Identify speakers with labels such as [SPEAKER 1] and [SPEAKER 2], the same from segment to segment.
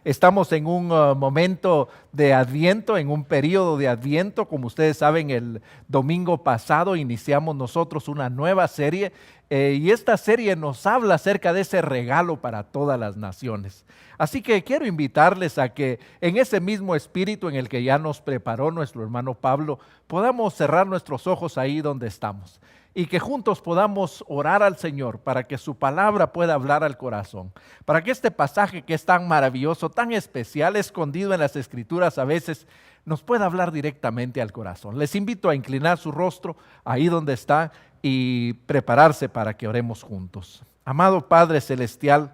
[SPEAKER 1] Estamos en un momento de Adviento, en un periodo de Adviento. Como ustedes saben, el domingo pasado iniciamos nosotros una nueva serie y esta serie nos habla acerca de ese regalo para todas las naciones. Así que quiero invitarles a que en ese mismo espíritu en el que ya nos preparó nuestro hermano Pablo, podamos cerrar nuestros ojos ahí donde estamos y que juntos podamos orar al Señor para que su palabra pueda hablar al corazón, para que este pasaje que es tan maravilloso, tan especial, escondido en las Escrituras a veces, nos pueda hablar directamente al corazón. Les invito a inclinar su rostro ahí donde está y prepararse para que oremos juntos. Amado Padre Celestial,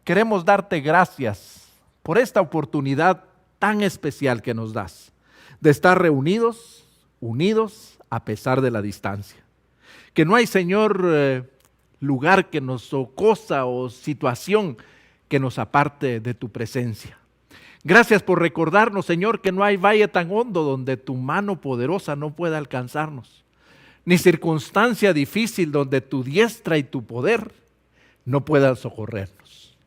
[SPEAKER 1] queremos darte gracias por esta oportunidad tan especial que nos das, de estar reunidos, unidos a pesar de la distancia. Que no hay, Señor, lugar que nos o cosa o situación que nos aparte de tu presencia. Gracias por recordarnos, Señor, que no hay valle tan hondo donde tu mano poderosa no pueda alcanzarnos, ni circunstancia difícil donde tu diestra y tu poder no puedan socorrernos.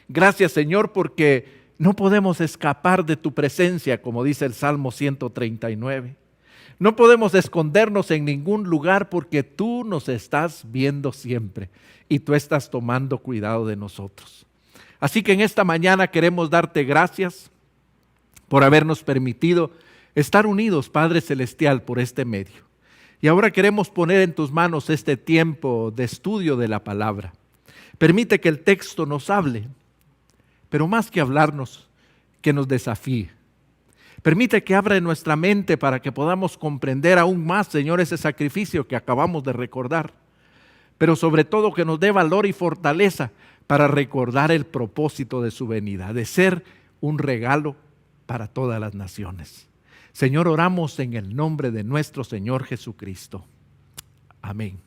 [SPEAKER 1] Gracias, Señor, porque no podemos escapar de tu presencia, como dice el Salmo 139. No podemos escondernos en ningún lugar porque tú nos estás viendo siempre y tú estás tomando cuidado de nosotros. Así que en esta mañana queremos darte gracias por habernos permitido estar unidos, Padre Celestial, por este medio. Y ahora queremos poner en tus manos este tiempo de estudio de la palabra. Permite que el texto nos hable, pero más que hablarnos, que nos desafíe. Permite que abra nuestra mente para que podamos comprender aún más, Señor, ese sacrificio que acabamos de recordar. Pero sobre todo que nos dé valor y fortaleza para recordar el propósito de su venida, de ser un regalo para todas las naciones. Señor, oramos en el nombre de nuestro Señor Jesucristo. Amén.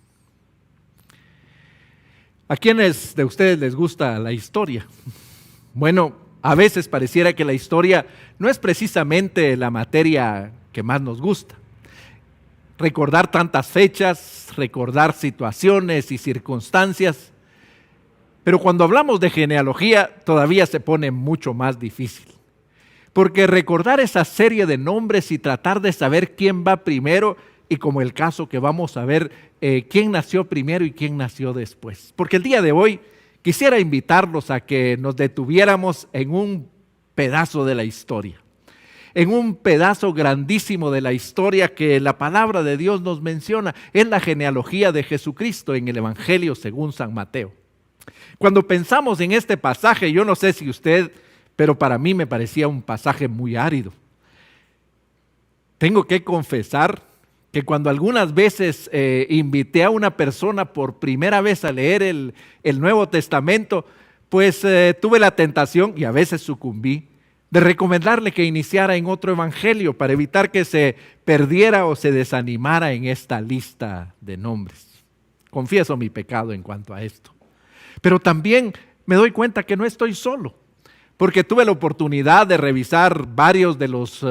[SPEAKER 1] ¿A quiénes de ustedes les gusta la historia? Bueno, a veces pareciera que la historia no es precisamente la materia que más nos gusta. Recordar tantas fechas, recordar situaciones y circunstancias. Pero cuando hablamos de genealogía todavía se pone mucho más difícil. Porque recordar esa serie de nombres y tratar de saber quién va primero y como el caso que vamos a ver, quién nació primero y quién nació después. Porque el día de hoy quisiera invitarlos a que nos detuviéramos en un pedazo de la historia, en un pedazo grandísimo de la historia que la palabra de Dios nos menciona. Es la genealogía de Jesucristo en el Evangelio según San Mateo. Cuando pensamos en este pasaje, yo no sé si usted, pero para mí me parecía un pasaje muy árido. Tengo que confesar que cuando algunas veces invité a una persona por primera vez a leer el Nuevo Testamento, pues tuve la tentación, y a veces sucumbí, de recomendarle que iniciara en otro evangelio para evitar que se perdiera o se desanimara en esta lista de nombres. Confieso mi pecado en cuanto a esto. Pero también me doy cuenta que no estoy solo, porque tuve la oportunidad de revisar varios de los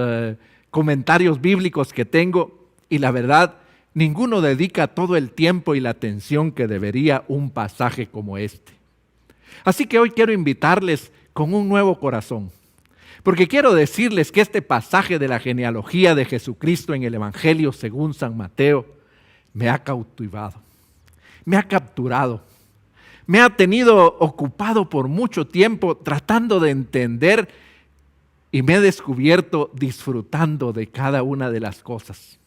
[SPEAKER 1] comentarios bíblicos que tengo. Y la verdad, ninguno dedica todo el tiempo y la atención que debería un pasaje como este. Así que hoy quiero invitarles con un nuevo corazón, porque quiero decirles que este pasaje de la genealogía de Jesucristo en el Evangelio según San Mateo me ha cautivado, me ha capturado, me ha tenido ocupado por mucho tiempo tratando de entender y me he descubierto disfrutando de cada una de las cosas.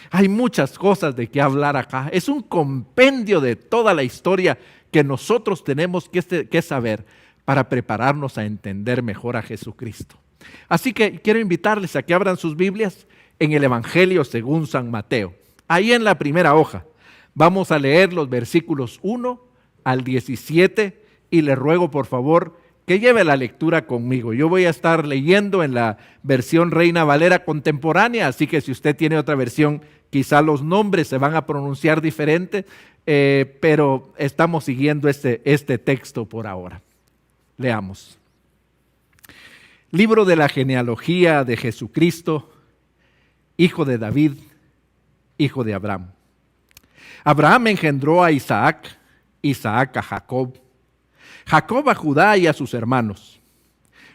[SPEAKER 1] Hay muchas cosas de qué hablar acá. Es un compendio de toda la historia que nosotros tenemos que saber para prepararnos a entender mejor a Jesucristo. Así que quiero invitarles a que abran sus Biblias en el Evangelio según San Mateo. Ahí en la primera hoja vamos a leer los versículos 1 al 17 y les ruego por favor que lleve la lectura conmigo. Yo voy a estar leyendo en la versión Reina Valera contemporánea, así que si usted tiene otra versión, quizá los nombres se van a pronunciar diferente, pero estamos siguiendo este texto por ahora. Leamos. Libro de la genealogía de Jesucristo, hijo de David, hijo de Abraham. Abraham engendró a Isaac, Isaac a Jacob, Jacob a Judá y a sus hermanos.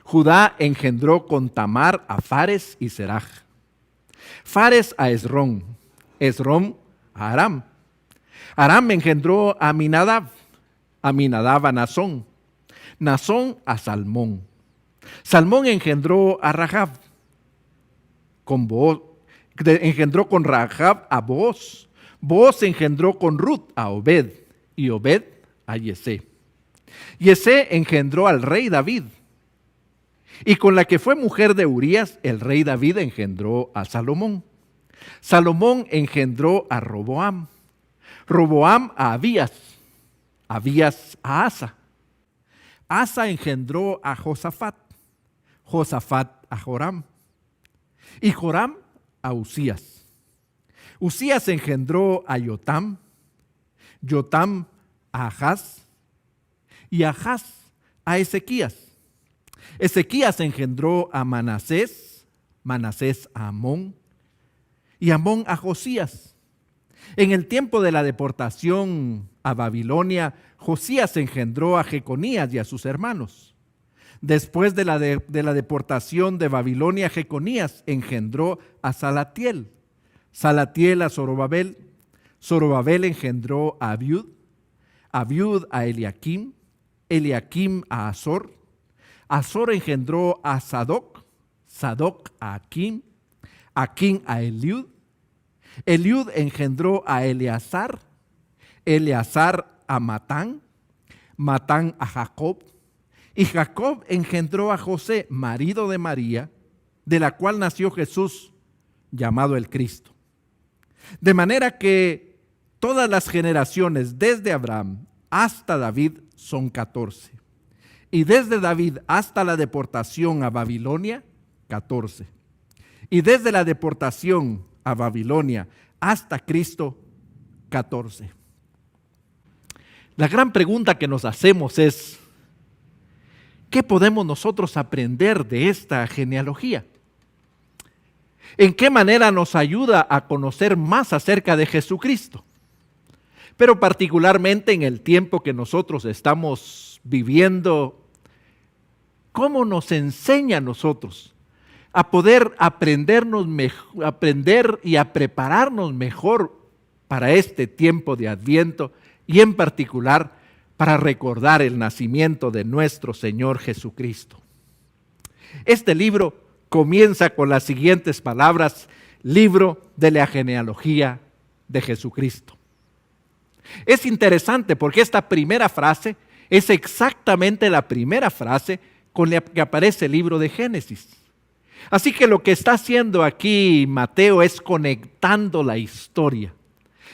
[SPEAKER 1] Judá engendró con Tamar a Fares y Seraj. Fares a Esrón, Esrón a Aram. Aram engendró a Aminadab, Aminadab a Nazón, Nazón a Salmón. Salmón engendró a Rahab, engendró con Rahab a Booz. Booz engendró con Ruth a Obed, y Obed a Yesé. Yesé engendró al rey David, y con la que fue mujer de Urías, el rey David engendró a Salomón. Salomón engendró a Roboam, Roboam a Abías, Abías a Asa. Asa engendró a Josafat, Josafat a Joram, y Joram a Usías. Usías engendró a Yotam, Yotam a Ahaz, y Ahaz a Ezequías. Ezequías engendró a Manasés, Manasés a Amón, y Amón a Josías. En el tiempo de la deportación a Babilonia, Josías engendró a Jeconías y a sus hermanos. Después de la deportación de Babilonia, Jeconías engendró a Salatiel, Salatiel a Zorobabel, Zorobabel engendró a Abiud, Abiud a Eliakim, Eliakim a Azor, Azor engendró a Sadoc, Sadoc a Aquim, Aquim a Eliud, Eliud engendró a Eleazar, Eleazar a Matán, Matán a Jacob, y Jacob engendró a José, marido de María, de la cual nació Jesús, llamado el Cristo. De manera que todas las generaciones desde Abraham hasta David son 14. Y desde David hasta la deportación a Babilonia, 14. Y desde la deportación a Babilonia hasta Cristo, 14. La gran pregunta que nos hacemos es, ¿qué podemos nosotros aprender de esta genealogía? ¿En qué manera nos ayuda a conocer más acerca de Jesucristo? Pero particularmente en el tiempo que nosotros estamos viviendo, ¿cómo nos enseña a nosotros a poder aprender y a prepararnos mejor para este tiempo de Adviento y en particular para recordar el nacimiento de nuestro Señor Jesucristo? Este libro comienza con las siguientes palabras: libro de la genealogía de Jesucristo. Es interesante porque esta primera frase es exactamente la primera frase con la que aparece el libro de Génesis. Así que lo que está haciendo aquí Mateo es conectando la historia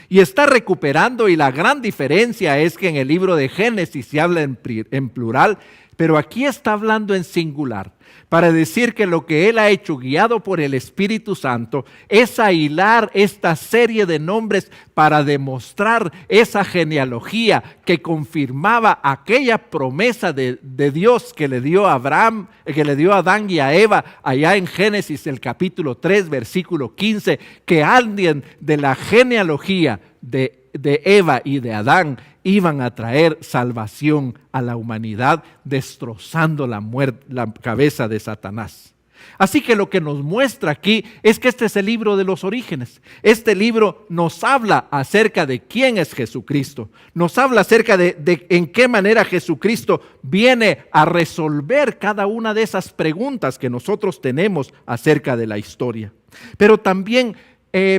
[SPEAKER 1] y está recuperando, y la gran diferencia es que en el libro de Génesis se habla en plural, pero aquí está hablando en singular, para decir que lo que él ha hecho, guiado por el Espíritu Santo, es ahilar esta serie de nombres para demostrar esa genealogía que confirmaba aquella promesa de Dios que le dio a Abraham, que le dio a Adán y a Eva allá en Génesis el capítulo 3, versículo 15, que alguien de la genealogía de Eva y de Adán iban a traer salvación a la humanidad, destrozando la cabeza de Satanás. Así que lo que nos muestra aquí es que este es el libro de los orígenes. Este libro nos habla acerca de quién es Jesucristo. Nos habla acerca de en qué manera Jesucristo viene a resolver cada una de esas preguntas que nosotros tenemos acerca de la historia. Pero también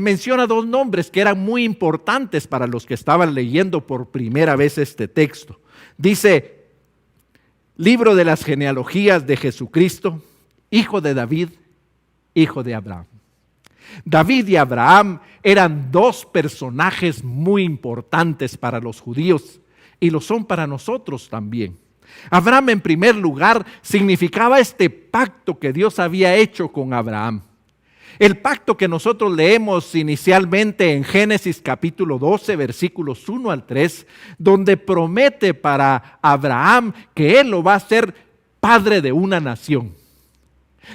[SPEAKER 1] menciona dos nombres que eran muy importantes para los que estaban leyendo por primera vez este texto. Dice, libro de las genealogías de Jesucristo, hijo de David, hijo de Abraham. David y Abraham eran dos personajes muy importantes para los judíos y lo son para nosotros también. Abraham, en primer lugar, significaba este pacto que Dios había hecho con Abraham. El pacto que nosotros leemos inicialmente en Génesis capítulo 12, versículos 1 al 3, donde promete para Abraham que él lo va a hacer padre de una nación.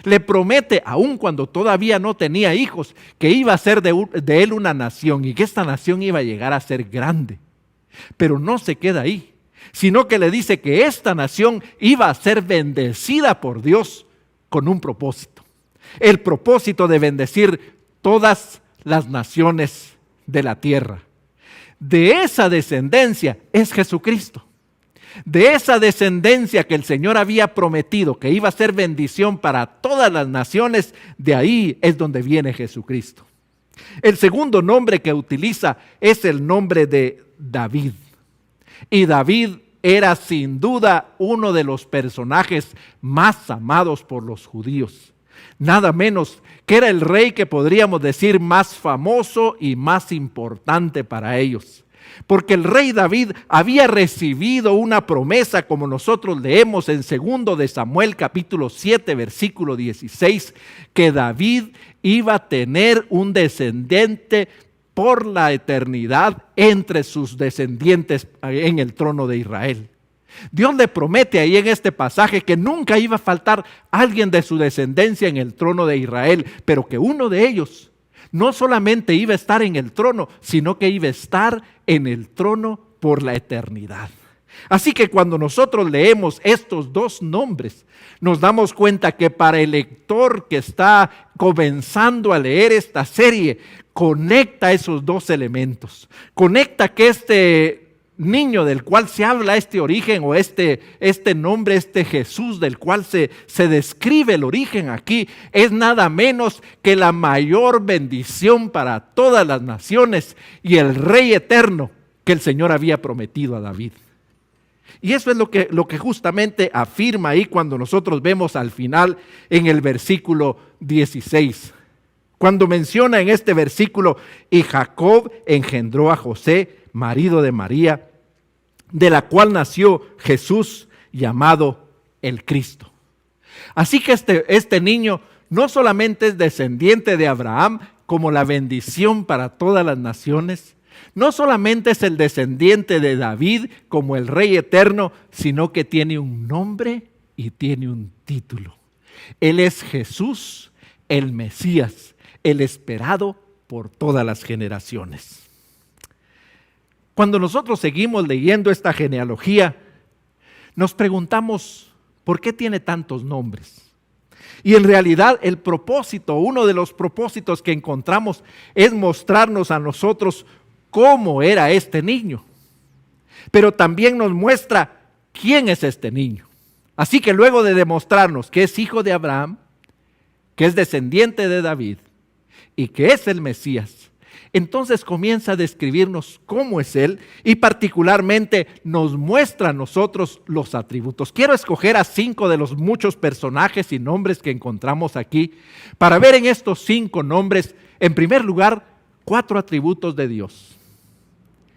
[SPEAKER 1] Le promete, aun cuando todavía no tenía hijos, que iba a ser de él una nación y que esta nación iba a llegar a ser grande. Pero no se queda ahí. sino que le dice que esta nación iba a ser bendecida por Dios con un propósito. El propósito de bendecir todas las naciones de la tierra. De esa descendencia es Jesucristo. De esa descendencia que el Señor había prometido que iba a ser bendición para todas las naciones, de ahí es donde viene Jesucristo. El segundo nombre que utiliza es el nombre de David. Y David era sin duda uno de los personajes más amados por los judíos. Nada menos que era el rey que podríamos decir más famoso y más importante para ellos. Porque el rey David había recibido una promesa, como nosotros leemos en 2 de Samuel capítulo 7 versículo 16, que David iba a tener un descendiente por la eternidad entre sus descendientes en el trono de Israel. Dios le promete ahí en este pasaje que nunca iba a faltar alguien de su descendencia en el trono de Israel, pero que uno de ellos no solamente iba a estar en el trono, sino que iba a estar en el trono por la eternidad. Así que cuando nosotros leemos estos dos nombres, nos damos cuenta que para el lector que está comenzando a leer esta serie, conecta esos dos elementos. Conecta que este niño del cual se habla, este origen o este nombre, este Jesús del cual se describe el origen aquí, es nada menos que la mayor bendición para todas las naciones y el Rey eterno que el Señor había prometido a David. Y eso es lo que justamente afirma ahí cuando nosotros vemos al final en el versículo 16. Cuando menciona en este versículo, y Jacob engendró a José, marido de María, de la cual nació Jesús, llamado el Cristo. Así que este niño no solamente es descendiente de Abraham, como la bendición para todas las naciones, no solamente es el descendiente de David como el Rey eterno, sino que tiene un nombre y tiene un título. Él es Jesús, el Mesías, el esperado por todas las generaciones. Cuando nosotros seguimos leyendo esta genealogía, nos preguntamos, ¿por qué tiene tantos nombres? Y en realidad el propósito, uno de los propósitos que encontramos es mostrarnos a nosotros cómo era este niño. Pero también nos muestra quién es este niño. Así que luego de demostrarnos que es hijo de Abraham, que es descendiente de David y que es el Mesías, entonces comienza a describirnos cómo es Él y particularmente nos muestra a nosotros los atributos. Quiero escoger a 5 de los muchos personajes y nombres que encontramos aquí para ver en estos 5 nombres, en primer lugar, 4 atributos de Dios.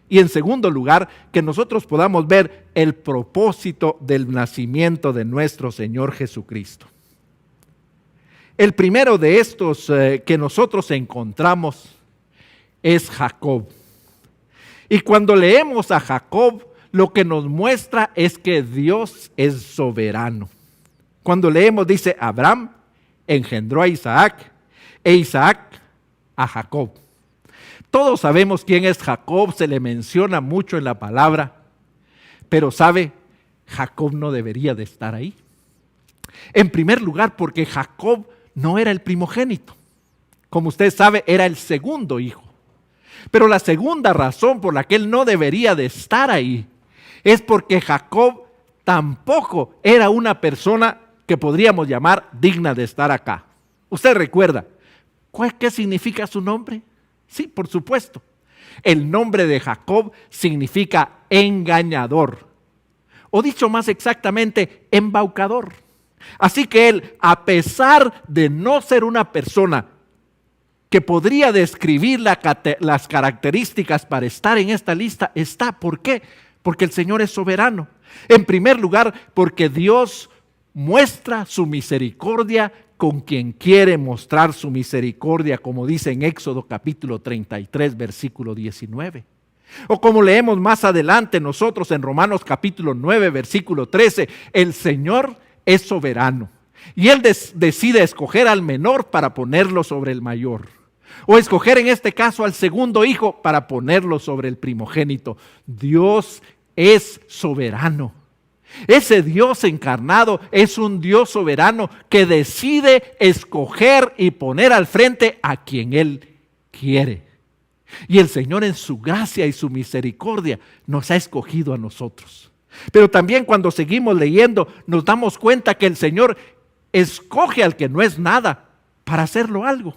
[SPEAKER 1] Y en segundo lugar, que nosotros podamos ver el propósito del nacimiento de nuestro Señor Jesucristo. El primero de estos que nosotros encontramos es Jacob. Y cuando leemos a Jacob, lo que nos muestra es que Dios es soberano. Cuando leemos, dice, Abraham engendró a Isaac e Isaac a Jacob. Todos sabemos quién es Jacob, se le menciona mucho en la palabra, pero sabe, Jacob no debería de estar ahí. En primer lugar, porque Jacob no era el primogénito. Como usted sabe, era el segundo hijo. Pero la segunda razón por la que él no debería de estar ahí es porque Jacob tampoco era una persona que podríamos llamar digna de estar acá. ¿Usted recuerda qué significa su nombre? Sí, por supuesto. El nombre de Jacob significa engañador, o dicho más exactamente, embaucador. Así que él, a pesar de no ser una persona que podría describir las características para estar en esta lista, está. ¿Por qué? Porque el Señor es soberano. En primer lugar, porque Dios muestra su misericordia con quien quiere mostrar su misericordia, como dice en Éxodo capítulo 33, versículo 19. O como leemos más adelante nosotros en Romanos capítulo 9, versículo 13, el Señor es soberano. Y Él decide escoger al menor para ponerlo sobre el mayor. O escoger en este caso al segundo hijo para ponerlo sobre el primogénito. Dios es soberano. Ese Dios encarnado es un Dios soberano que decide escoger y poner al frente a quien Él quiere. Y el Señor, en su gracia y su misericordia, nos ha escogido a nosotros. Pero también cuando seguimos leyendo nos damos cuenta que el Señor escoge al que no es nada para hacerlo algo.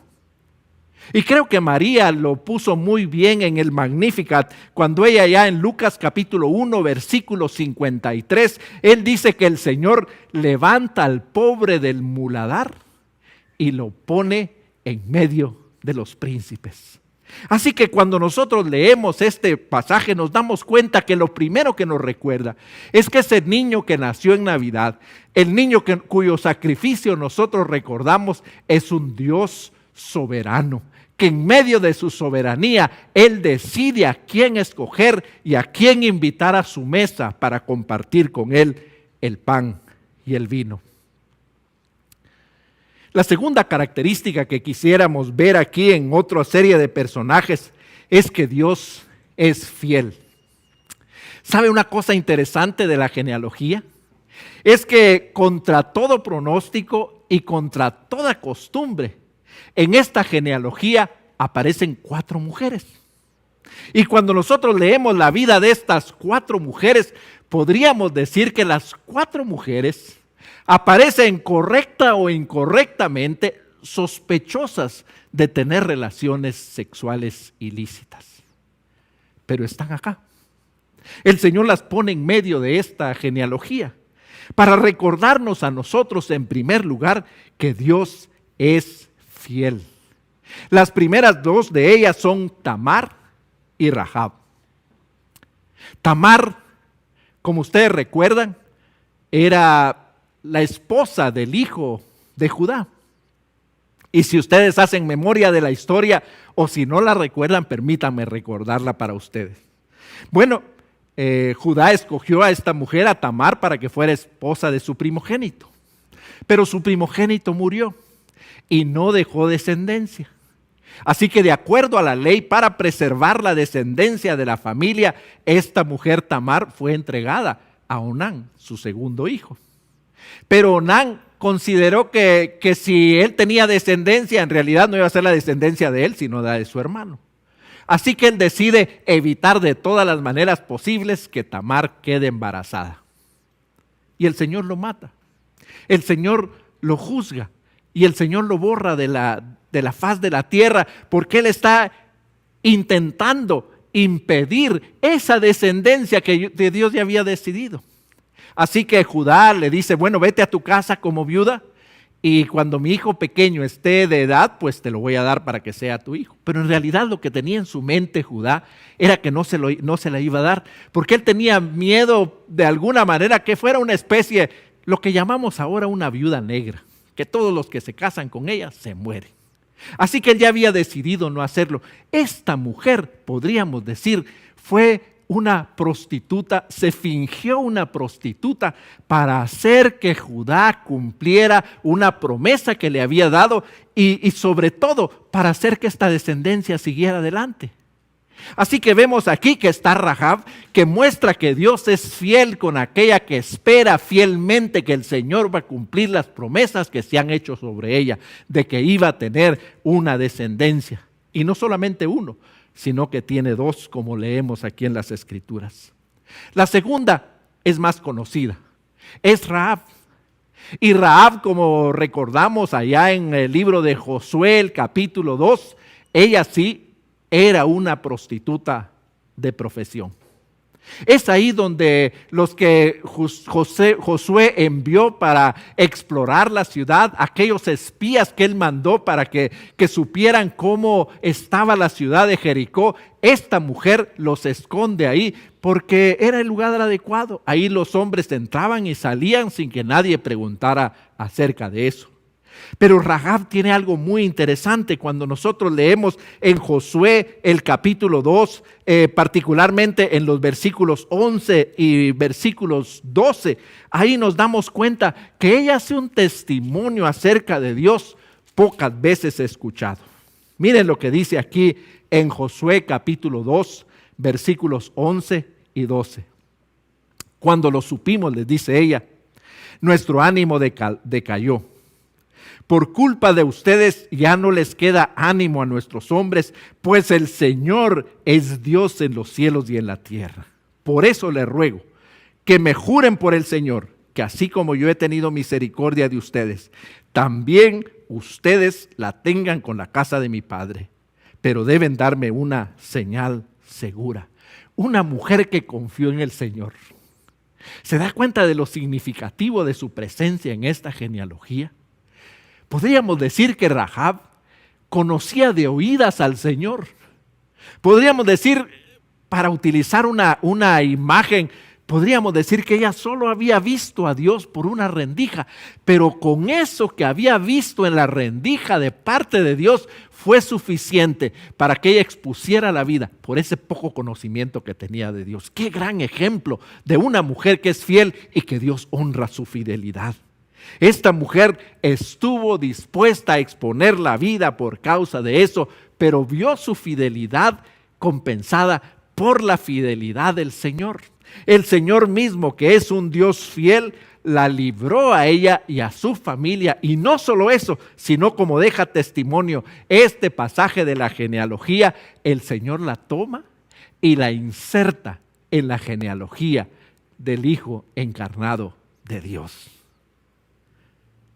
[SPEAKER 1] Y creo que María lo puso muy bien en el Magnificat, cuando ella ya en Lucas capítulo 1, versículo 53, Él dice que el Señor levanta al pobre del muladar y lo pone en medio de los príncipes. Así que cuando nosotros leemos este pasaje nos damos cuenta que lo primero que nos recuerda es que ese niño que nació en Navidad, el niño cuyo sacrificio nosotros recordamos, es un Dios soberano, que en medio de su soberanía Él decide a quién escoger y a quién invitar a su mesa para compartir con Él el pan y el vino. La segunda característica que quisiéramos ver aquí en otra serie de personajes es que Dios es fiel. ¿Sabe una cosa interesante de la genealogía? Es que contra todo pronóstico y contra toda costumbre, en esta genealogía aparecen 4 mujeres. Y cuando nosotros leemos la vida de estas 4 mujeres, podríamos decir que las 4 mujeres aparecen correcta o incorrectamente sospechosas de tener relaciones sexuales ilícitas. Pero están acá. El Señor las pone en medio de esta genealogía para recordarnos a nosotros en primer lugar que Dios es fiel. Las primeras 2 de ellas son Tamar y Rahab. Tamar, como ustedes recuerdan, era la esposa del hijo de Judá. Y si ustedes hacen memoria de la historia, o si no la recuerdan, permítanme recordarla para ustedes. Bueno, Judá escogió a esta mujer, a Tamar, para que fuera esposa de su primogénito. Pero su primogénito murió y no dejó descendencia. Así que de acuerdo a la ley, para preservar la descendencia de la familia, esta mujer Tamar fue entregada a Onán, su segundo hijo. Pero Onán consideró que si él tenía descendencia, en realidad no iba a ser la descendencia de él, sino la de su hermano. Así que él decide evitar de todas las maneras posibles que Tamar quede embarazada. Y el Señor lo mata. El Señor lo juzga y el Señor lo borra de la faz de la tierra, porque Él está intentando impedir esa descendencia que Dios ya había decidido. Así que Judá le dice, bueno, vete a tu casa como viuda y cuando mi hijo pequeño esté de edad, pues te lo voy a dar para que sea tu hijo. Pero en realidad lo que tenía en su mente Judá era que no se la iba a dar, porque él tenía miedo de alguna manera que fuera una especie, lo que llamamos ahora una viuda negra, que todos los que se casan con ella se mueren. Así que él ya había decidido no hacerlo. Esta mujer, podríamos decir, fue una prostituta, se fingió una prostituta para hacer que Judá cumpliera una promesa que le había dado y sobre todo para hacer que esta descendencia siguiera adelante. Así que vemos aquí que está Rahab, que muestra que Dios es fiel con aquella que espera fielmente que el Señor va a cumplir las promesas que se han hecho sobre ella, de que iba a tener una descendencia. Y no solamente uno, sino que tiene 2, como leemos aquí en las Escrituras. La segunda es más conocida, es Rahab. Y Rahab, como recordamos allá en el libro de Josué, el capítulo 2, ella sí era una prostituta de profesión. Es ahí donde los que Josué envió para explorar la ciudad, aquellos espías que él mandó para que supieran cómo estaba la ciudad de Jericó, esta mujer los esconde ahí porque era el lugar adecuado. Ahí los hombres entraban y salían sin que nadie preguntara acerca de eso. Pero Rahab tiene algo muy interesante cuando nosotros leemos en Josué el capítulo 2, particularmente en los versículos 11 y versículos 12. Ahí nos damos cuenta que ella hace un testimonio acerca de Dios pocas veces escuchado. Miren lo que dice aquí en Josué capítulo 2, versículos 11 y 12. Cuando lo supimos, les dice ella, nuestro ánimo decayó. Por culpa de ustedes ya no les queda ánimo a nuestros hombres, pues el Señor es Dios en los cielos y en la tierra. Por eso les ruego que me juren por el Señor, que así como yo he tenido misericordia de ustedes, también ustedes la tengan con la casa de mi padre. Pero deben darme una señal segura. Una mujer que confió en el Señor. ¿Se da cuenta de lo significativo de su presencia en esta genealogía? Podríamos decir que Rahab conocía de oídas al Señor. Podríamos decir, para utilizar una imagen, podríamos decir que ella solo había visto a Dios por una rendija, pero con eso que había visto en la rendija de parte de Dios fue suficiente para que ella expusiera la vida por ese poco conocimiento que tenía de Dios. Qué gran ejemplo de una mujer que es fiel y que Dios honra su fidelidad. Esta mujer estuvo dispuesta a exponer la vida por causa de eso, pero vio su fidelidad compensada por la fidelidad del Señor. El Señor mismo, que es un Dios fiel, la libró a ella y a su familia. Y no solo eso, sino como deja testimonio este pasaje de la genealogía, el Señor la toma y la inserta en la genealogía del Hijo encarnado de Dios.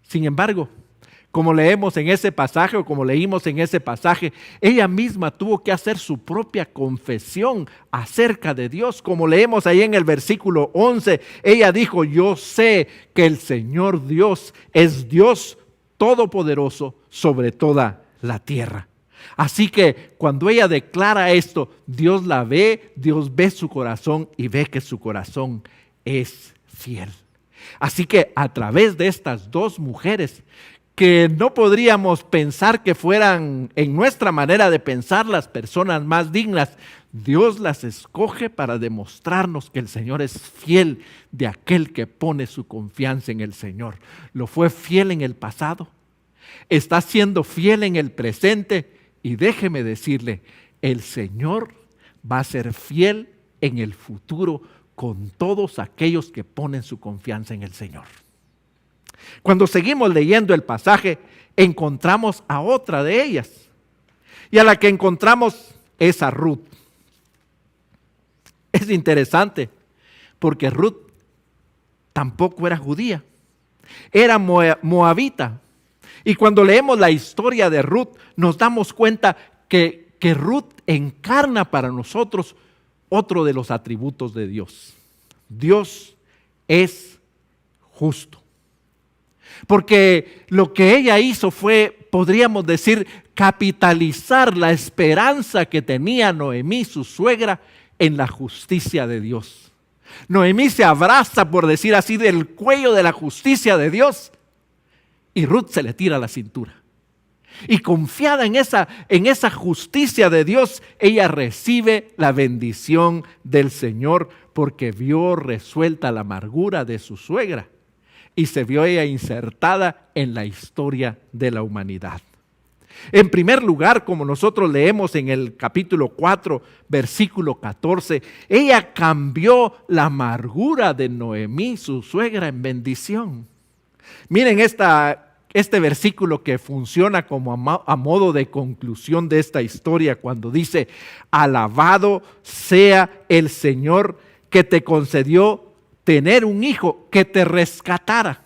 [SPEAKER 1] Sin embargo, como leemos en ese pasaje o como leímos en ese pasaje, ella misma tuvo que hacer su propia confesión acerca de Dios. Como leemos ahí en el versículo 11, ella dijo, yo sé que el Señor Dios es Dios todopoderoso sobre toda la tierra. Así que cuando ella declara esto, Dios la ve, Dios ve su corazón y ve que su corazón es fiel. Así que a través de estas dos mujeres, que no podríamos pensar que fueran en nuestra manera de pensar las personas más dignas, Dios las escoge para demostrarnos que el Señor es fiel de aquel que pone su confianza en el Señor. Lo fue fiel en el pasado, está siendo fiel en el presente y déjeme decirle, el Señor va a ser fiel en el futuro con todos aquellos que ponen su confianza en el Señor. Cuando seguimos leyendo el pasaje, encontramos a otra de ellas. Y a la que encontramos es a Ruth. Es interesante, porque Ruth tampoco era judía. Era moabita. Y cuando leemos la historia de Ruth, nos damos cuenta que Ruth encarna para nosotros otro de los atributos de Dios. Dios es justo. Porque lo que ella hizo fue, podríamos decir, capitalizar la esperanza que tenía Noemí, su suegra, en la justicia de Dios. Noemí se abraza, por decir así, del cuello de la justicia de Dios y Ruth se le tira a la cintura. Y confiada en esa justicia de Dios, ella recibe la bendición del Señor porque vio resuelta la amargura de su suegra y se vio ella insertada en la historia de la humanidad. En primer lugar, como nosotros leemos en el capítulo 4, versículo 14, ella cambió la amargura de Noemí, su suegra, en bendición. Miren este versículo que funciona como a modo de conclusión de esta historia cuando dice, alabado sea el Señor que te concedió tener un hijo que te rescatara.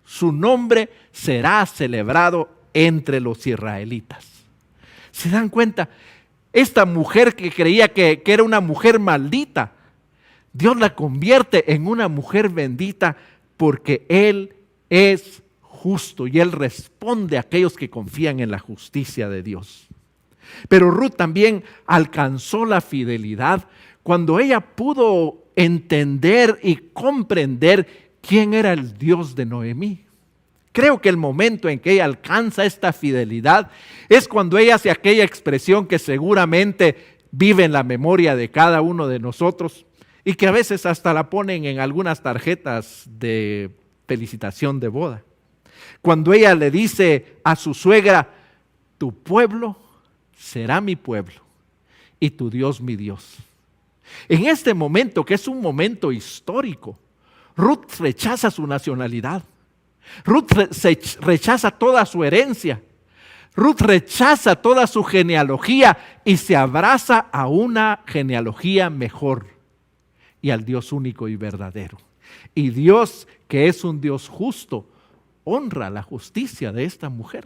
[SPEAKER 1] Su nombre será celebrado entre los israelitas. ¿Se dan cuenta? Esta mujer que creía que era una mujer maldita, Dios la convierte en una mujer bendita porque Él es justo y Él responde a aquellos que confían en la justicia de Dios. Pero Ruth también alcanzó la fidelidad cuando ella pudo entender y comprender quién era el Dios de Noemí. Creo que el momento en que ella alcanza esta fidelidad es cuando ella hace aquella expresión que seguramente vive en la memoria de cada uno de nosotros y que a veces hasta la ponen en algunas tarjetas de felicitación de boda. Cuando ella le dice a su suegra, tu pueblo será mi pueblo y tu Dios mi Dios. En este momento, que es un momento histórico, Ruth rechaza su nacionalidad. Ruth rechaza toda su herencia. Ruth rechaza toda su genealogía y se abraza a una genealogía mejor y al Dios único y verdadero. Y Dios, que es un Dios justo, honra la justicia de esta mujer.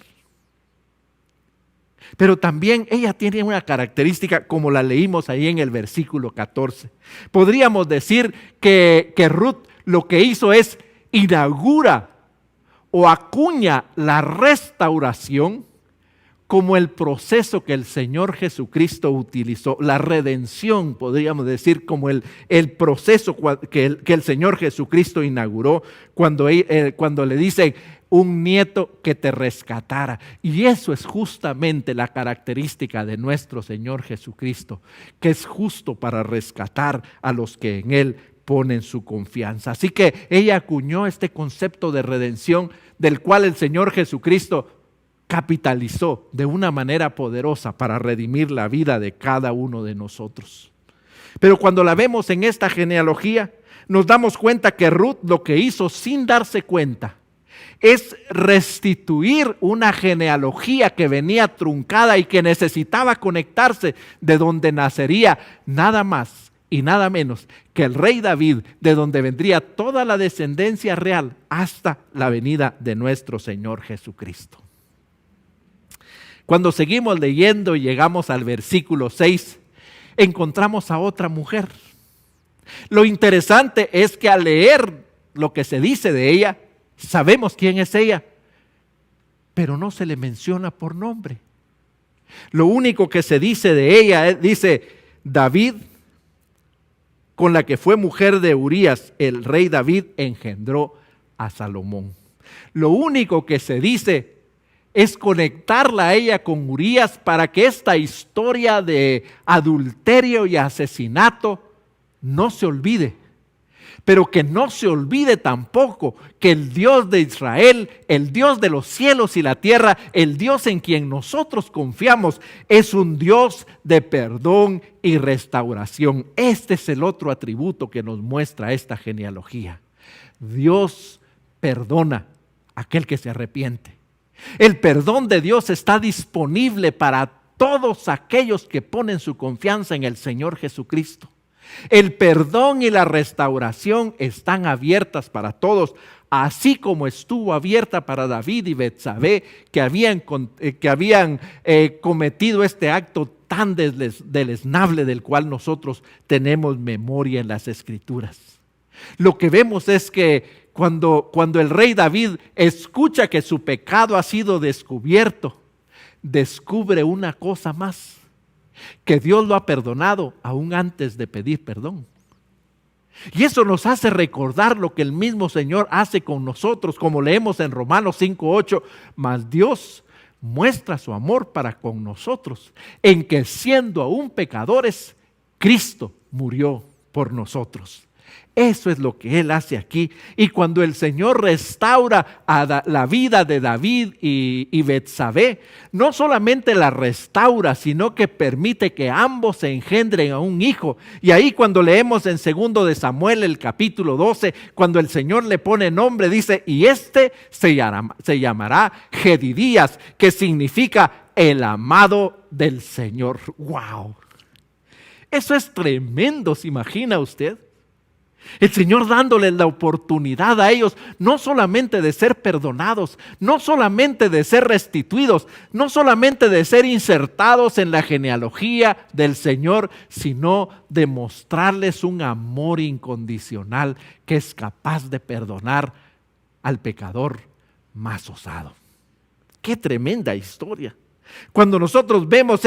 [SPEAKER 1] Pero también ella tiene una característica, como la leímos ahí en el versículo 14. Podríamos decir que Ruth lo que hizo es inaugura o acuña la restauración como el proceso que el Señor Jesucristo utilizó. La redención, podríamos decir, como el proceso que el Señor Jesucristo inauguró cuando le dice un nieto que te rescatara. Y eso es justamente la característica de nuestro Señor Jesucristo, que es justo para rescatar a los que en Él ponen su confianza. Así que ella acuñó este concepto de redención del cual el Señor Jesucristo capitalizó de una manera poderosa para redimir la vida de cada uno de nosotros. Pero cuando la vemos en esta genealogía, nos damos cuenta que Ruth lo que hizo sin darse cuenta es restituir una genealogía que venía truncada y que necesitaba conectarse de donde nacería nada más y nada menos que el rey David, de donde vendría toda la descendencia real hasta la venida de nuestro Señor Jesucristo. Cuando seguimos leyendo y llegamos al versículo 6, encontramos a otra mujer. Lo interesante es que al leer lo que se dice de ella, sabemos quién es ella, pero no se le menciona por nombre. Lo único que se dice de ella dice David, con la que fue mujer de Urías, el rey David engendró a Salomón. Lo único que se dice es conectarla a ella con Urías para que esta historia de adulterio y asesinato no se olvide. Pero que no se olvide tampoco que el Dios de Israel, el Dios de los cielos y la tierra, el Dios en quien nosotros confiamos, es un Dios de perdón y restauración. Este es el otro atributo que nos muestra esta genealogía. Dios perdona a aquel que se arrepiente. El perdón de Dios está disponible para todos aquellos que ponen su confianza en el Señor Jesucristo. El perdón y la restauración están abiertas para todos, así como estuvo abierta para David y Betsabé, que habían cometido este acto tan deleznable del cual nosotros tenemos memoria en las Escrituras. Lo que vemos es que cuando el rey David escucha que su pecado ha sido descubierto, descubre una cosa más, que Dios lo ha perdonado aún antes de pedir perdón. Y eso nos hace recordar lo que el mismo Señor hace con nosotros, como leemos en Romanos 5:8, mas Dios muestra su amor para con nosotros, en que siendo aún pecadores, Cristo murió por nosotros. Eso es lo que Él hace aquí. Y cuando el Señor restaura a la vida de David y Betsabé, no solamente la restaura, sino que permite que ambos se engendren a un hijo. Y ahí cuando leemos en 2 de Samuel el capítulo 12, cuando el Señor le pone nombre, dice, y este se llamará Jedidías, que significa el amado del Señor. ¡Wow! Eso es tremendo, ¿se imagina usted? El Señor dándoles la oportunidad a ellos no solamente de ser perdonados, no solamente de ser restituidos, no solamente de ser insertados en la genealogía del Señor, sino de mostrarles un amor incondicional que es capaz de perdonar al pecador más osado. ¡Qué tremenda historia! Cuando nosotros vemos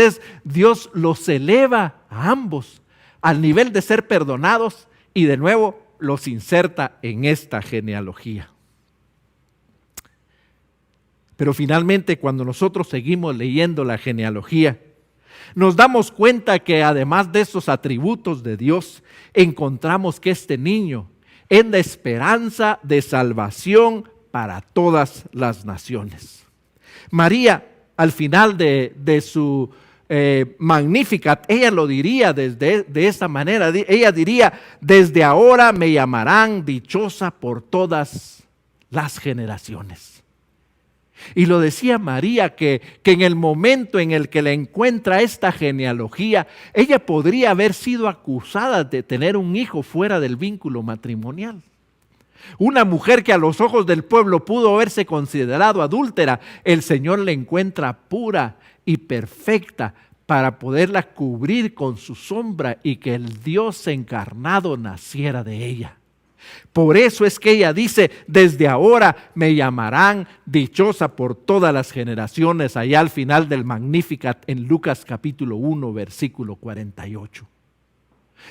[SPEAKER 1] Dios los eleva a ambos al nivel de ser perdonados y de nuevo los inserta en esta genealogía. Pero finalmente, cuando nosotros seguimos leyendo la genealogía, nos damos cuenta que además de esos atributos de Dios, encontramos que este niño es la esperanza de salvación para todas las naciones. María, al final de su Magnificat, ella lo diría de esta manera. Ella diría: desde ahora me llamarán dichosa por todas las generaciones. Y lo decía María, que en el momento en el que le encuentra esta genealogía, ella podría haber sido acusada de tener un hijo fuera del vínculo matrimonial. Una mujer que a los ojos del pueblo pudo haberse considerado adúltera, el Señor la encuentra pura y perfecta para poderla cubrir con su sombra y que el Dios encarnado naciera de ella. Por eso es que ella dice: desde ahora me llamarán dichosa por todas las generaciones, allá al final del Magnificat en Lucas capítulo 1, versículo 48.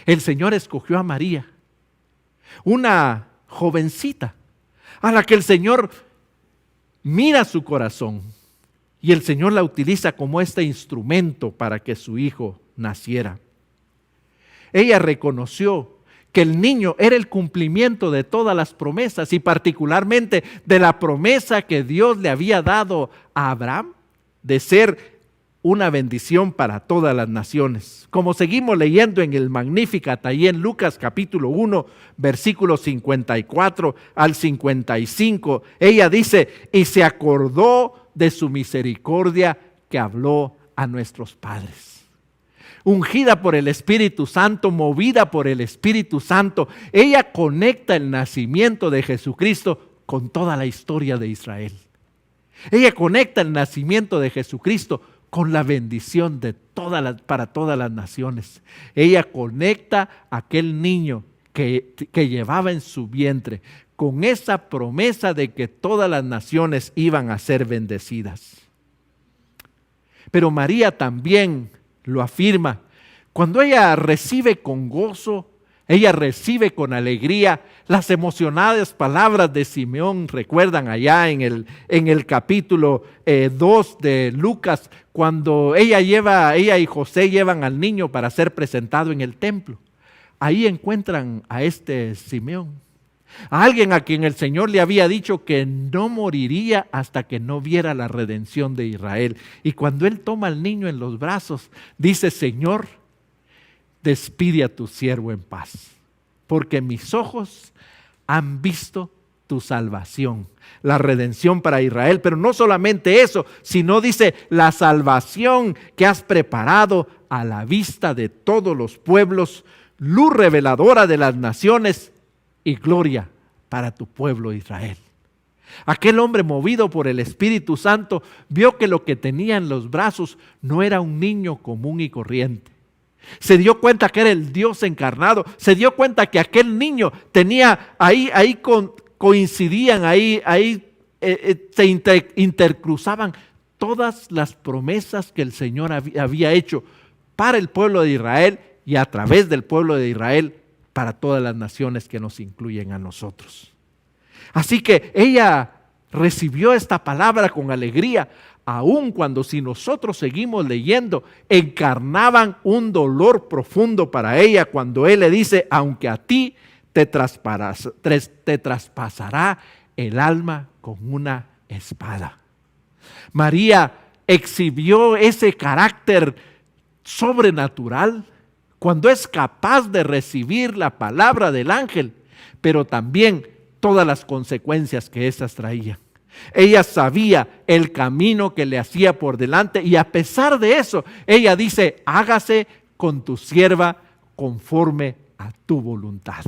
[SPEAKER 1] El Señor escogió a María, una jovencita, a la que el Señor mira su corazón, y el Señor la utiliza como este instrumento para que su hijo naciera. Ella reconoció que el niño era el cumplimiento de todas las promesas, y particularmente de la promesa que Dios le había dado a Abraham de ser una bendición para todas las naciones. Como seguimos leyendo en el Magnificat, ahí en Lucas capítulo 1, versículos 54 al 55, ella dice: y se acordó de su misericordia que habló a nuestros padres. Ungida por el Espíritu Santo, movida por el Espíritu Santo, ella conecta el nacimiento de Jesucristo con toda la historia de Israel. Ella conecta el nacimiento de Jesucristo con la bendición para todas las naciones. Ella conecta a aquel niño que llevaba en su vientre con esa promesa de que todas las naciones iban a ser bendecidas. Pero María también lo afirma. Cuando ella recibe con gozo, ella recibe con alegría las emocionadas palabras de Simeón. Recuerdan allá en el capítulo 2 de Lucas, cuando ella y José llevan al niño para ser presentado en el templo. Ahí encuentran a este Simeón, a alguien a quien el Señor le había dicho que no moriría hasta que no viera la redención de Israel. Y cuando él toma al niño en los brazos, dice: Señor, despide a tu siervo en paz, porque mis ojos han visto tu salvación, la redención para Israel. Pero no solamente eso, sino dice: la salvación que has preparado a la vista de todos los pueblos, luz reveladora de las naciones y gloria para tu pueblo Israel. Aquel hombre, movido por el Espíritu Santo, vio que lo que tenía en los brazos no era un niño común y corriente. Se dio cuenta que era el Dios encarnado. Se dio cuenta que aquel niño tenía coincidían, se intercruzaban todas las promesas que el Señor había hecho para el pueblo de Israel y a través del pueblo de Israel para todas las naciones que nos incluyen a nosotros. Así que ella recibió esta palabra con alegría, aun cuando, si nosotros seguimos leyendo, encarnaban un dolor profundo para ella cuando él le dice: aunque a ti te traspasará el alma con una espada. María exhibió ese carácter sobrenatural cuando es capaz de recibir la palabra del ángel, pero también todas las consecuencias que éstas traían. Ella sabía el camino que le hacía por delante, y a pesar de eso, ella dice: hágase con tu sierva conforme a tu voluntad.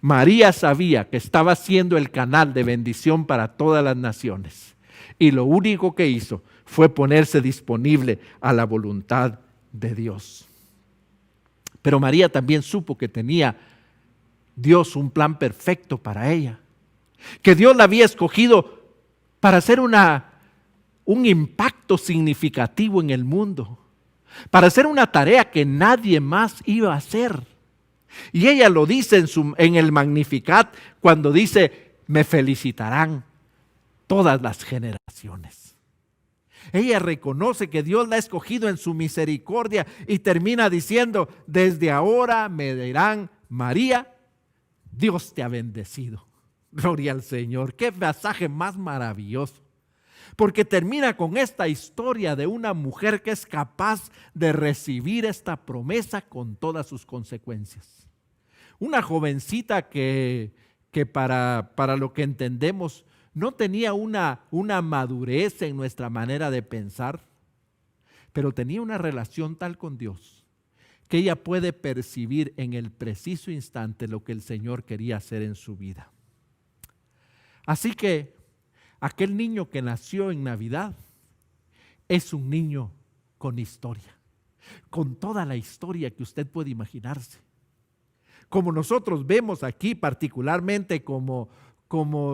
[SPEAKER 1] María sabía que estaba siendo el canal de bendición para todas las naciones, y lo único que hizo fue ponerse disponible a la voluntad de Dios. Pero María también supo que tenía Dios un plan perfecto para ella, que Dios la había escogido para hacer un impacto significativo en el mundo, para hacer una tarea que nadie más iba a hacer. Y ella lo dice en el Magnificat, cuando dice: me felicitarán todas las generaciones. Ella reconoce que Dios la ha escogido en su misericordia y termina diciendo: desde ahora me dirán: María, Dios te ha bendecido. Gloria al Señor. Qué pasaje más maravilloso. porque termina con esta historia de una mujer que es capaz de recibir esta promesa con todas sus consecuencias. Una jovencita que para lo que entendemos no tenía una madurez en nuestra manera de pensar, pero tenía una relación tal con Dios que ella puede percibir en el preciso instante lo que el Señor quería hacer en su vida. Así que aquel niño que nació en Navidad es un niño con historia, con toda la historia que usted puede imaginarse. Como nosotros vemos aquí, particularmente como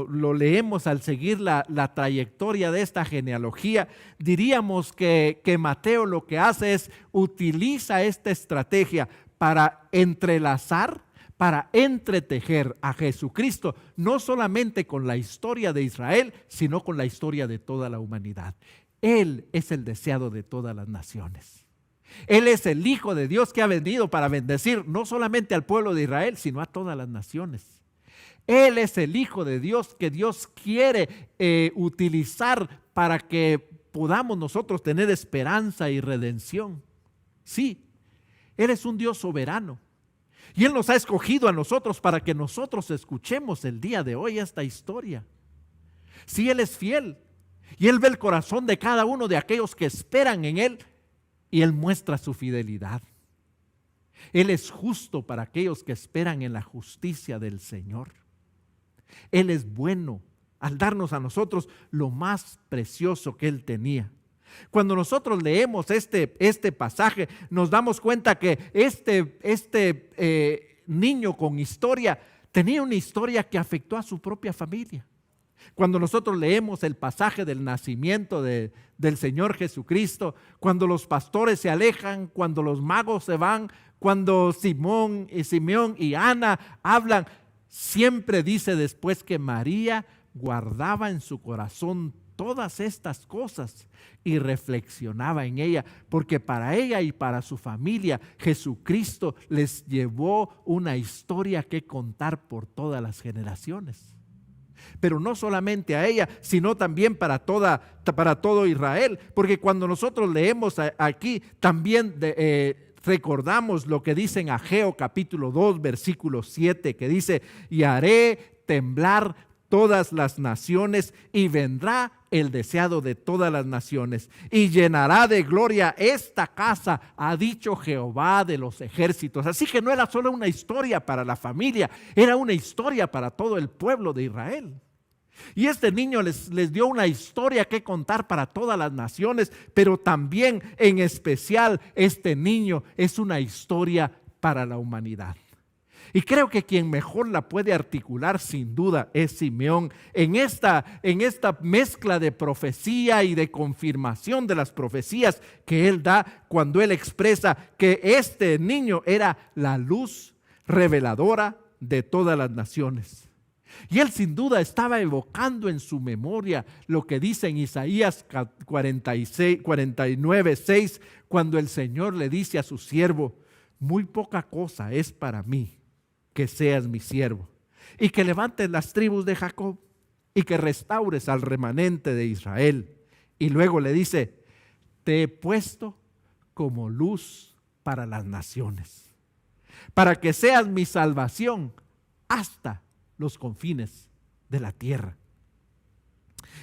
[SPEAKER 1] lo leemos al seguir la trayectoria de esta genealogía, diríamos que Mateo lo que hace es utiliza esta estrategia para entrelazar, para entretejer a Jesucristo, no solamente con la historia de Israel, sino con la historia de toda la humanidad. Él es el deseado de todas las naciones. Él es el Hijo de Dios que ha venido para bendecir no solamente al pueblo de Israel, sino a todas las naciones. Él es el Hijo de Dios que Dios quiere utilizar para que podamos nosotros tener esperanza y redención. Sí, Él es un Dios soberano. Y Él nos ha escogido a nosotros para que nosotros escuchemos el día de hoy esta historia. Sí, Él es fiel. Y Él ve el corazón de cada uno de aquellos que esperan en Él. Y Él muestra su fidelidad. Él es justo para aquellos que esperan en la justicia del Señor. Él es bueno al darnos a nosotros lo más precioso que Él tenía. Cuando nosotros leemos este pasaje, nos damos cuenta que este niño con historia tenía una historia que afectó a su propia familia. Cuando nosotros leemos el pasaje del nacimiento del Señor Jesucristo, cuando los pastores se alejan, cuando los magos se van, cuando Simeón y Ana hablan, siempre dice después que María guardaba en su corazón todas estas cosas y reflexionaba en ella, porque para ella y para su familia Jesucristo les llevó una historia que contar por todas las generaciones. Pero no solamente a ella, sino también para todo Israel, porque cuando nosotros leemos aquí también recordamos lo que dice en Ageo capítulo 2 versículo 7, que dice: y haré temblar todas las naciones y vendrá el deseado de todas las naciones y llenará de gloria esta casa, ha dicho Jehová de los ejércitos. Así que no era solo una historia para la familia, era una historia para todo el pueblo de Israel. Y este niño les dio una historia que contar para todas las naciones, pero también en especial este niño es una historia para la humanidad. Y creo que quien mejor la puede articular sin duda es Simeón en esta mezcla de profecía y de confirmación de las profecías que él da cuando él expresa que este niño era la luz reveladora de todas las naciones. Y él sin duda estaba evocando en su memoria lo que dice en Isaías 49:6, cuando el Señor le dice a su siervo: muy poca cosa es para mí que seas mi siervo, y que levantes las tribus de Jacob, y que restaures al remanente de Israel. Y luego le dice: te he puesto como luz para las naciones, para que seas mi salvación hasta los confines de la tierra.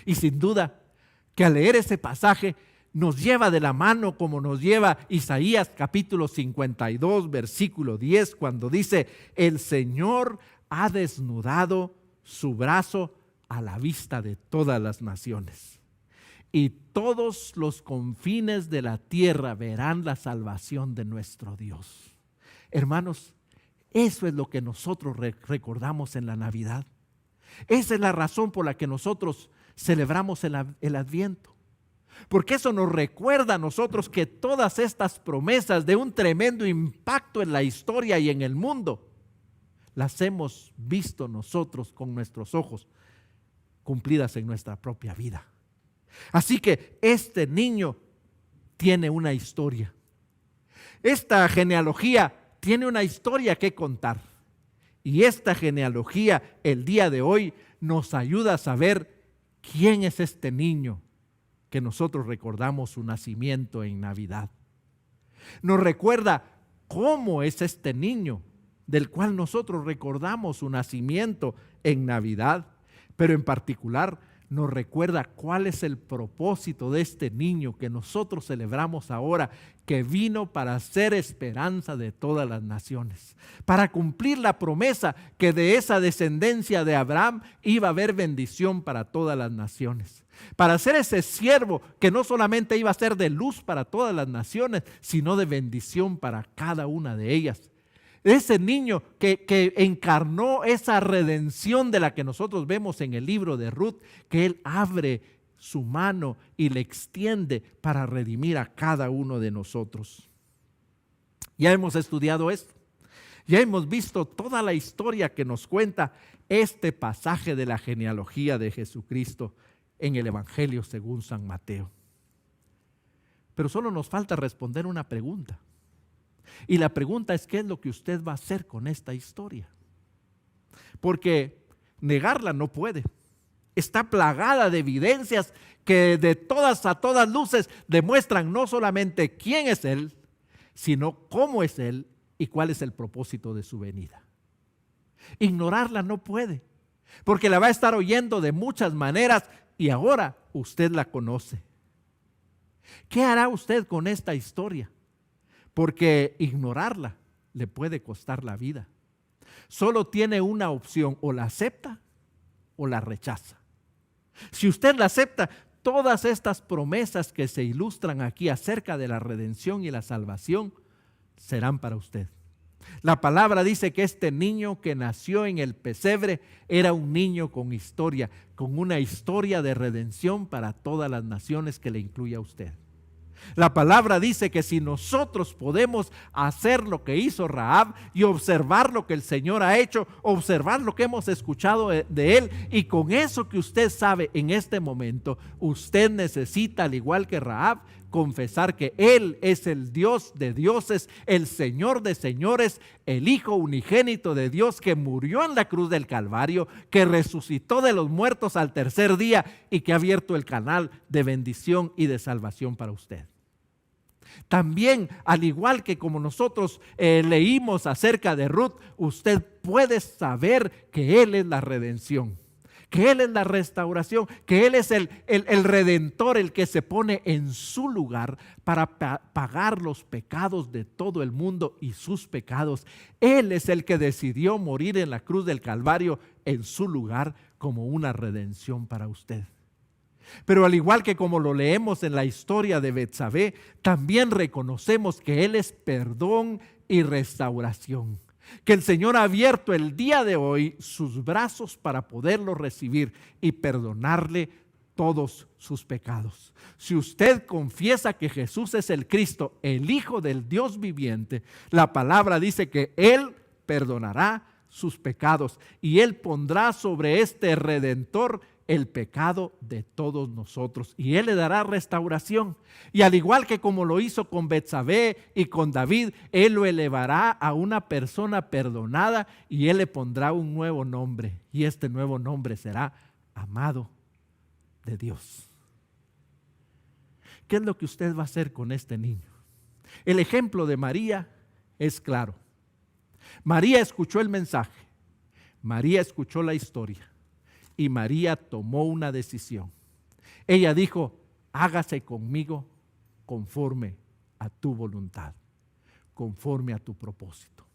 [SPEAKER 1] Y sin duda que al leer ese pasaje nos lleva de la mano como nos lleva Isaías capítulo 52 versículo 10, cuando dice: el Señor ha desnudado su brazo a la vista de todas las naciones, y todos los confines de la tierra verán la salvación de nuestro Dios. Hermanos, eso es lo que nosotros recordamos en la Navidad. Esa es la razón por la que nosotros celebramos el Adviento. Porque eso nos recuerda a nosotros que todas estas promesas de un tremendo impacto en la historia y en el mundo, las hemos visto nosotros con nuestros ojos cumplidas en nuestra propia vida. Así que este niño tiene una historia. Esta genealogía tiene una historia que contar. Y esta genealogía el día de hoy nos ayuda a saber quién es este niño que nosotros recordamos su nacimiento en Navidad. Nos recuerda cómo es este niño del cual nosotros recordamos su nacimiento en Navidad, pero en particular nos recuerda cuál es el propósito de este niño que nosotros celebramos ahora, que vino para ser esperanza de todas las naciones, para cumplir la promesa que de esa descendencia de Abraham iba a haber bendición para todas las naciones, para ser ese siervo que no solamente iba a ser de luz para todas las naciones, sino de bendición para cada una de ellas. Ese niño que encarnó esa redención de la que nosotros vemos en el libro de Ruth, que Él abre su mano y le extiende para redimir a cada uno de nosotros. Ya hemos estudiado esto, ya hemos visto toda la historia que nos cuenta este pasaje de la genealogía de Jesucristo en el Evangelio según San Mateo. Pero solo nos falta responder una pregunta. Y la pregunta es: ¿qué es lo que usted va a hacer con esta historia? Porque negarla no puede. Está plagada de evidencias que de todas a todas luces demuestran no solamente quién es Él, sino cómo es Él y cuál es el propósito de su venida. Ignorarla no puede, porque la va a estar oyendo de muchas maneras y ahora usted la conoce. ¿Qué hará usted con esta historia? Porque ignorarla le puede costar la vida. Solo tiene una opción: o la acepta o la rechaza. Si usted la acepta, todas estas promesas que se ilustran aquí acerca de la redención y la salvación serán para usted. La palabra dice que este niño que nació en el pesebre era un niño con historia, con una historia de redención para todas las naciones que le incluye a usted. La palabra dice que si nosotros podemos hacer lo que hizo Rahab y observar lo que el Señor ha hecho, observar lo que hemos escuchado de Él, y con eso que usted sabe en este momento, usted necesita, al igual que Rahab, confesar que Él es el Dios de dioses, el Señor de señores, el Hijo unigénito de Dios que murió en la cruz del Calvario, que resucitó de los muertos al tercer día y que ha abierto el canal de bendición y de salvación para usted. También, al igual que como nosotros leímos acerca de Ruth, usted puede saber que Él es la redención, que Él es la restauración, que Él es el redentor, el que se pone en su lugar para pagar los pecados de todo el mundo y sus pecados. Él es el que decidió morir en la cruz del Calvario en su lugar como una redención para usted. Pero al igual que como lo leemos en la historia de Betsabé, también reconocemos que Él es perdón y restauración. Que el Señor ha abierto el día de hoy sus brazos para poderlo recibir y perdonarle todos sus pecados. Si usted confiesa que Jesús es el Cristo, el Hijo del Dios viviente, la palabra dice que Él perdonará sus pecados y Él pondrá sobre este Redentor el pecado de todos nosotros y Él le dará restauración. Y al igual que como lo hizo con Betsabé y con David, Él lo elevará a una persona perdonada y Él le pondrá un nuevo nombre, y este nuevo nombre será amado de Dios. ¿Qué es lo que usted va a hacer con este niño? El ejemplo de María es claro. María escuchó el mensaje, María escuchó la historia y María tomó una decisión. Ella dijo: hágase conmigo conforme a tu voluntad, conforme a tu propósito.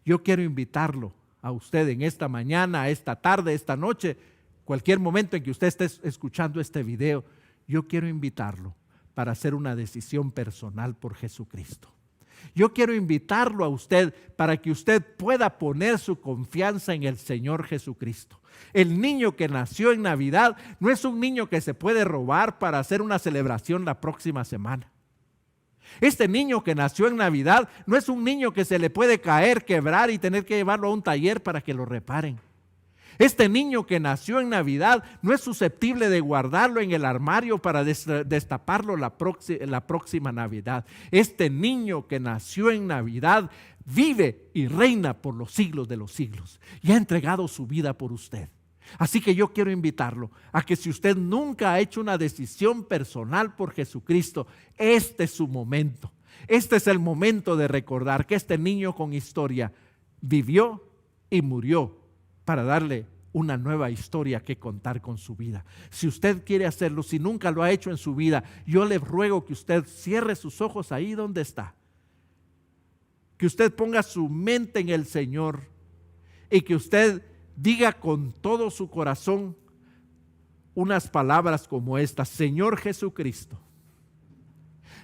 [SPEAKER 1] Yo quiero invitarlo a usted en esta mañana, esta tarde, esta noche, cualquier momento en que usted esté escuchando este video, yo quiero invitarlo para hacer una decisión personal por Jesucristo. Yo quiero invitarlo a usted para que usted pueda poner su confianza en el Señor Jesucristo. El niño que nació en Navidad no es un niño que se puede robar para hacer una celebración la próxima semana. Este niño que nació en Navidad no es un niño que se le puede caer, quebrar y tener que llevarlo a un taller para que lo reparen. Este niño que nació en Navidad no es susceptible de guardarlo en el armario para destaparlo la próxima Navidad. Este niño que nació en Navidad vive y reina por los siglos de los siglos y ha entregado su vida por usted. Así que yo quiero invitarlo a que si usted nunca ha hecho una decisión personal por Jesucristo, este es su momento. Este es el momento de recordar que este niño con historia vivió y murió para darle una nueva historia que contar con su vida. Si usted quiere hacerlo, si nunca lo ha hecho en su vida, yo le ruego que usted cierre sus ojos ahí donde está. Que usted ponga su mente en el Señor y que usted diga con todo su corazón unas palabras como estas: Señor Jesucristo,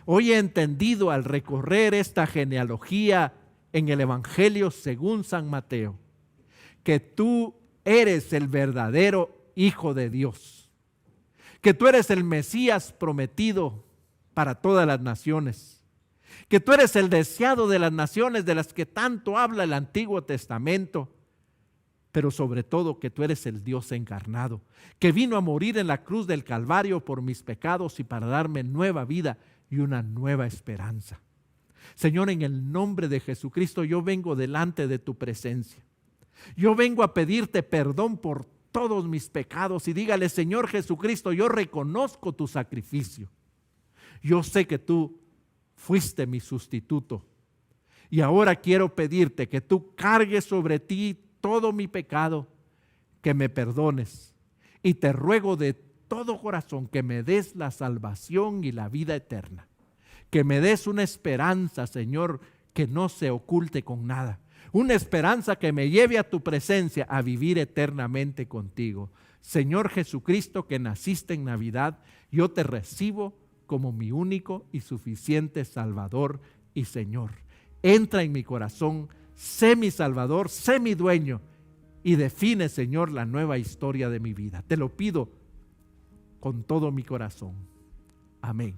[SPEAKER 1] hoy he entendido al recorrer esta genealogía en el Evangelio según San Mateo, que tú eres el verdadero Hijo de Dios, que tú eres el Mesías prometido para todas las naciones, que tú eres el deseado de las naciones de las que tanto habla el Antiguo Testamento, pero sobre todo que tú eres el Dios encarnado, que vino a morir en la cruz del Calvario por mis pecados y para darme nueva vida y una nueva esperanza. Señor, en el nombre de Jesucristo, yo vengo delante de tu presencia. Yo vengo a pedirte perdón por todos mis pecados y dígale: Señor Jesucristo, yo reconozco tu sacrificio. Yo sé que tú fuiste mi sustituto y ahora quiero pedirte que tú cargues sobre ti todo mi pecado, que me perdones, y te ruego de todo corazón que me des la salvación y la vida eterna, que me des una esperanza, Señor, que no se oculte con nada, una esperanza que me lleve a tu presencia a vivir eternamente contigo. Señor Jesucristo, que naciste en Navidad, yo te recibo como mi único y suficiente Salvador y Señor. Entra en mi corazón, sé mi Salvador, sé mi dueño y define, Señor, la nueva historia de mi vida. Te lo pido con todo mi corazón. Amén.